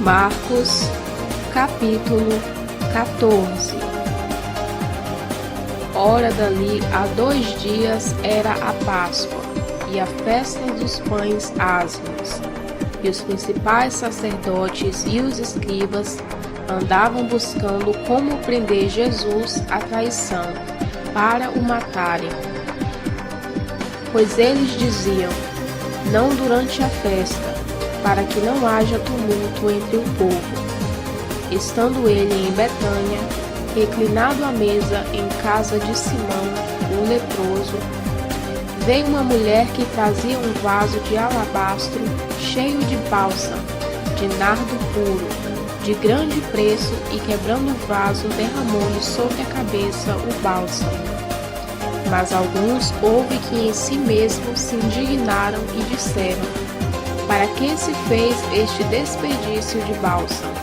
Marcos, capítulo 14. Ora, dali a 2 dias era a Páscoa e a festa dos pães ázimos. E os principais sacerdotes e os escribas andavam buscando como prender Jesus à traição, para o matarem. Pois eles diziam: não durante a festa, para que não haja tumulto entre o povo. Estando ele em Betânia, reclinado à mesa em casa de Simão, o leproso, veio uma mulher que trazia um vaso de alabastro cheio de bálsamo, de nardo puro, de grande preço, e quebrando o vaso, derramou-lhe sobre a cabeça o bálsamo. Mas alguns houve que em si mesmos se indignaram e disseram: para que se fez este desperdício de bálsamo?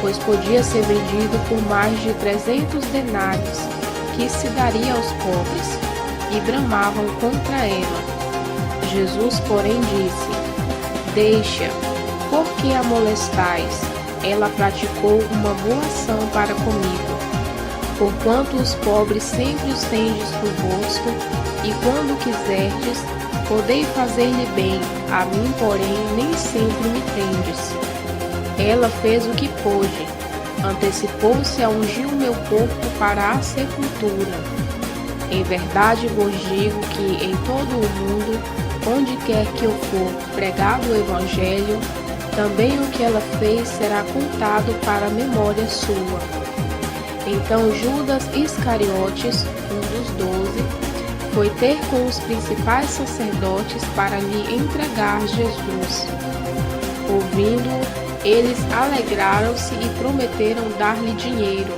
Pois podia ser vendido por mais de 300 denários, que se daria aos pobres, e bramavam contra ela. Jesus, porém, disse: deixa, por que a molestais? Ela praticou uma boa ação para comigo. Porquanto os pobres sempre os tendes convosco, e quando quiserdes, podei fazer-lhe bem, a mim, porém, nem sempre me tendes. Ela fez o que pôde, antecipou-se a ungir o meu corpo para a sepultura. Em verdade vos digo que em todo o mundo, onde quer que eu for pregado o Evangelho, também o que ela fez será contado para a memória sua. Então Judas Iscariotes, um dos 12, foi ter com os principais sacerdotes para lhe entregar Jesus. Ouvindo-o, eles alegraram-se e prometeram dar-lhe dinheiro,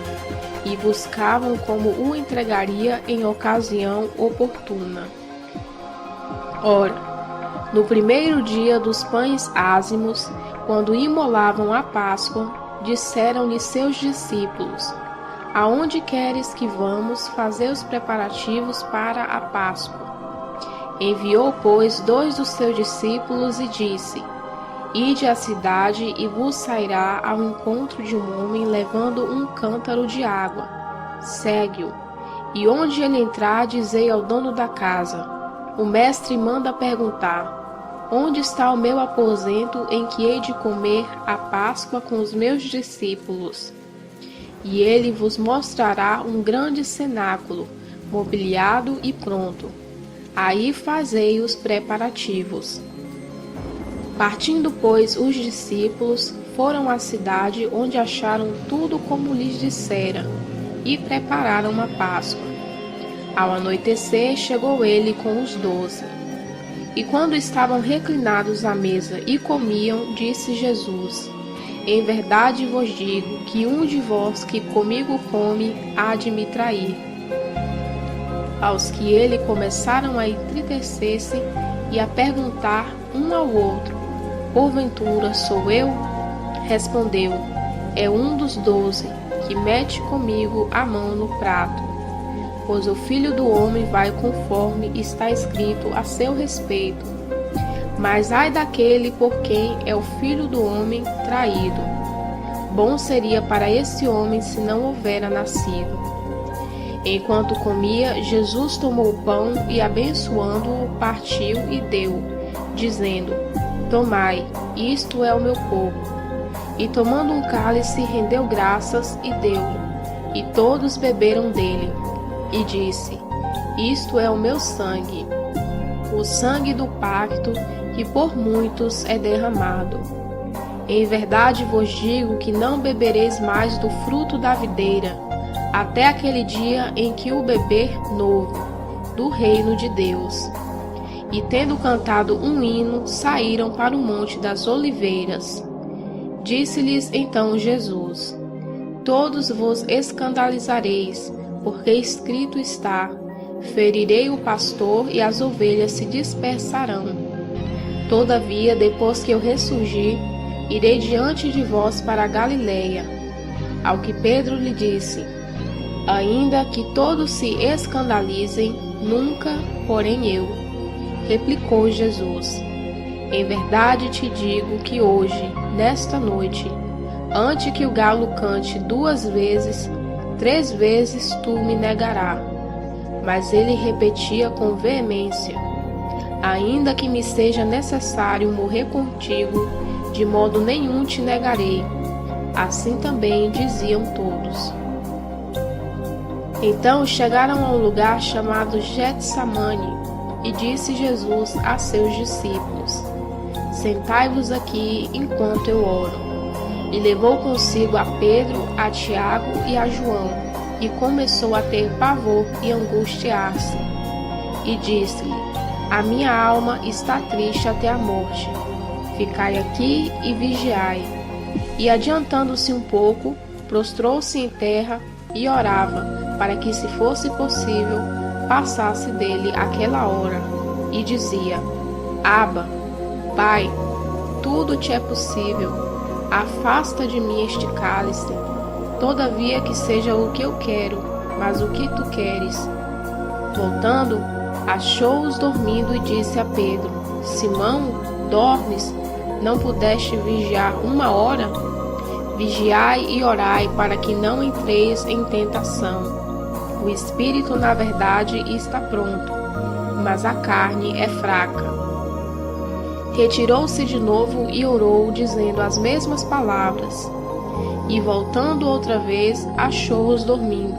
e buscavam como o entregaria em ocasião oportuna. Ora, no primeiro dia dos pães ázimos, quando imolavam a Páscoa, disseram-lhe seus discípulos: aonde queres que vamos fazer os preparativos para a Páscoa? Enviou, pois, 2 dos seus discípulos e disse: ide à cidade e vos sairá ao encontro de um homem levando um cântaro de água. Segue-o. E onde ele entrar, dizei ao dono da casa: o mestre manda perguntar: onde está o meu aposento em que hei de comer a Páscoa com os meus discípulos? E ele vos mostrará um grande cenáculo, mobiliado e pronto. Aí fazei os preparativos. Partindo, pois, os discípulos, foram à cidade, onde acharam tudo como lhes dissera, e prepararam a Páscoa. Ao anoitecer, chegou ele com os 12. E quando estavam reclinados à mesa e comiam, disse Jesus: em verdade vos digo que um de vós que comigo come há de me trair. Aos que ele começaram a entristecer-se e a perguntar um ao outro: porventura sou eu? Respondeu: é um dos 12, que mete comigo a mão no prato. Pois o Filho do Homem vai conforme está escrito a seu respeito. Mas ai daquele por quem é o Filho do Homem traído. Bom seria para esse homem se não houvera nascido. Enquanto comia, Jesus tomou o pão e, abençoando-o, partiu e deu, dizendo: tomai, isto é o meu corpo. E tomando um cálice, rendeu graças e deu-lhe, e todos beberam dele. E disse: isto é o meu sangue, o sangue do pacto, que por muitos é derramado. Em verdade vos digo que não bebereis mais do fruto da videira, até aquele dia em que o beber novo, do reino de Deus. E tendo cantado um hino, saíram para o Monte das Oliveiras. Disse-lhes então Jesus: todos vos escandalizareis, porque escrito está: ferirei o pastor e as ovelhas se dispersarão. Todavia, depois que eu ressurgir, irei diante de vós para a Galileia. Ao que Pedro lhe disse: ainda que todos se escandalizem, nunca, porém eu. Replicou Jesus: em verdade te digo que hoje, nesta noite, antes que o galo cante 2 vezes, 3 vezes tu me negarás. Mas ele repetia com veemência: ainda que me seja necessário morrer contigo, de modo nenhum te negarei. Assim também diziam todos. Então chegaram a um lugar chamado Getsamane, e disse Jesus a seus discípulos: sentai-vos aqui enquanto eu oro. E levou consigo a Pedro, a Tiago e a João, e começou a ter pavor e angustiar-se. E disse-lhe: a minha alma está triste até a morte. Ficai aqui e vigiai. E adiantando-se um pouco, prostrou-se em terra e orava, para que, se fosse possível, passasse dele aquela hora. E dizia: Abba, Pai, tudo te é possível. Afasta de mim este cálice. Todavia que seja o que eu quero, mas o que tu queres. Voltando, achou-os dormindo e disse a Pedro: Simão, dormes? Não pudeste vigiar 1 hora? Vigiai e orai para que não entreis em tentação. O espírito, na verdade, está pronto, mas a carne é fraca. Retirou-se de novo e orou, dizendo as mesmas palavras. E voltando outra vez, achou-os dormindo,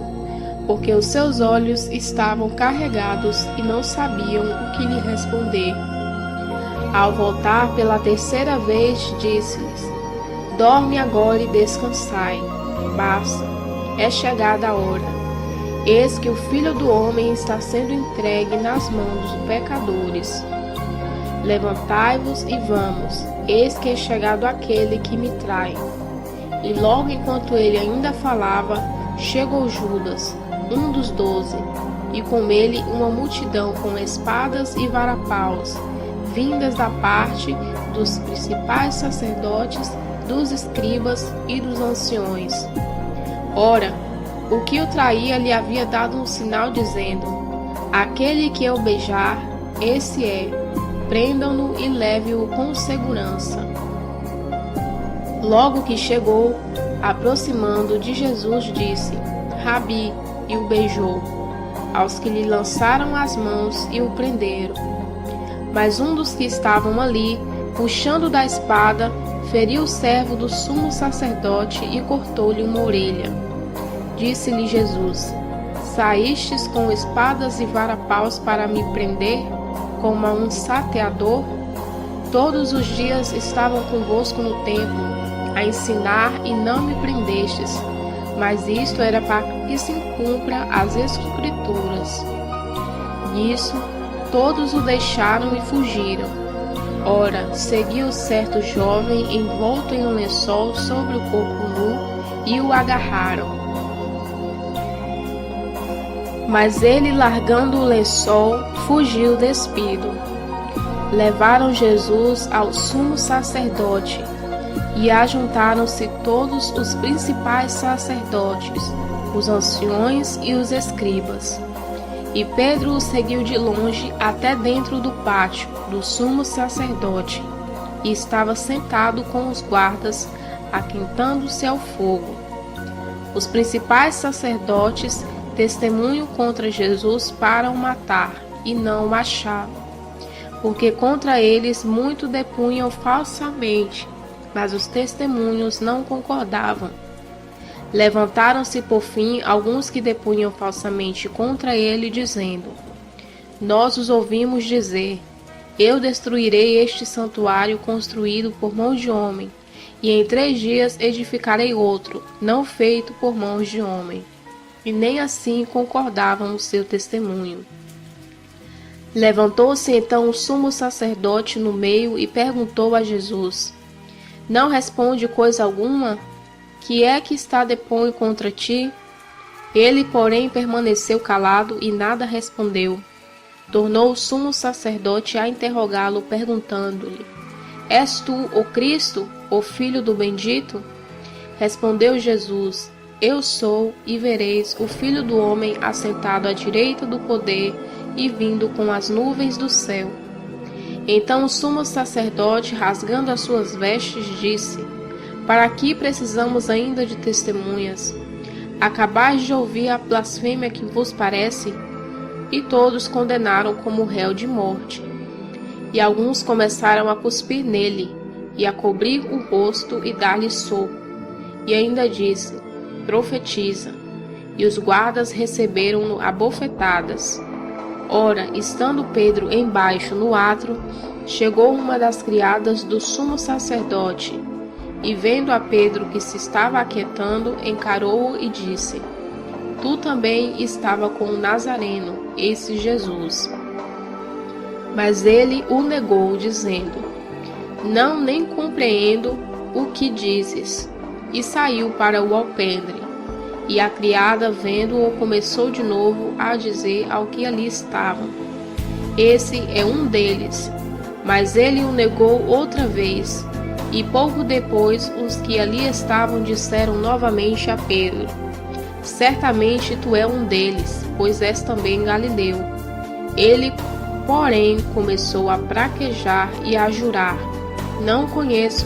porque os seus olhos estavam carregados e não sabiam o que lhe responder. Ao voltar pela 3ª vez, disse-lhes: dorme agora e descansai. Basta, é chegada a hora. Eis que o Filho do Homem está sendo entregue nas mãos dos pecadores. Levantai-vos e vamos, eis que é chegado aquele que me trai. E logo enquanto ele ainda falava, chegou Judas, um dos 12, e com ele uma multidão com espadas e varapaus, vindas da parte dos principais sacerdotes, dos escribas e dos anciões. Ora, o que o traía lhe havia dado um sinal, dizendo: aquele que eu beijar, esse é. Prendam-no e leve-o com segurança. Logo que chegou, aproximando de Jesus, disse: Rabi, e o beijou. Aos que lhe lançaram as mãos e o prenderam. Mas um dos que estavam ali, puxando da espada, feriu o servo do sumo sacerdote e cortou-lhe uma orelha. Disse-lhe Jesus: saístes com espadas e varapaus para me prender, como a um salteador? Todos os dias estavam convosco no templo, a ensinar, e não me prendestes. Mas isto era para que se cumpra as Escrituras. Nisso, todos o deixaram e fugiram. Ora, seguiu certo jovem envolto em um lençol sobre o corpo nu, e o agarraram. Mas ele, largando o lençol, fugiu despido. Levaram Jesus ao sumo sacerdote, e ajuntaram-se todos os principais sacerdotes, os anciões e os escribas. E Pedro o seguiu de longe até dentro do pátio do sumo sacerdote, e estava sentado com os guardas, aquentando-se ao fogo. Os principais sacerdotes testemunham contra Jesus para o matar, e não o achavam, porque contra eles muito depunham falsamente, mas os testemunhos não concordavam. Levantaram-se por fim alguns que depunham falsamente contra ele, dizendo: nós os ouvimos dizer: eu destruirei este santuário construído por mãos de homem, e em 3 dias edificarei outro, não feito por mãos de homem. E nem assim concordavam o seu testemunho. Levantou-se então o sumo sacerdote no meio e perguntou a Jesus: não responde coisa alguma? Que é que está depõe contra ti? Ele, porém, permaneceu calado e nada respondeu. Tornou o sumo sacerdote a interrogá-lo, perguntando-lhe: és tu o Cristo, o Filho do Bendito? Respondeu Jesus: eu sou, e vereis o Filho do Homem assentado à direita do poder e vindo com as nuvens do céu. Então o sumo sacerdote, rasgando as suas vestes, disse: Para que precisamos ainda de testemunhas? Acabais de ouvir a blasfêmia que vos parece? E todos condenaram como réu de morte. E alguns começaram a cuspir nele, e a cobrir o rosto e dar-lhe soco. E ainda disse: Profetiza. E os guardas receberam-no a bofetadas. Ora, estando Pedro embaixo no átrio, chegou uma das criadas do sumo sacerdote, e vendo a Pedro que se estava aquietando, encarou-o e disse: Tu também estava com o Nazareno, esse Jesus. Mas ele o negou, dizendo: Não, nem compreendo o que dizes. E saiu para o alpendre. E a criada, vendo-o, começou de novo a dizer ao que ali estavam: Esse é um deles. Mas ele o negou outra vez. E pouco depois, os que ali estavam disseram novamente a Pedro: Certamente tu és um deles, pois és também galileu. Ele, porém, começou a praguejar e a jurar: Não conheço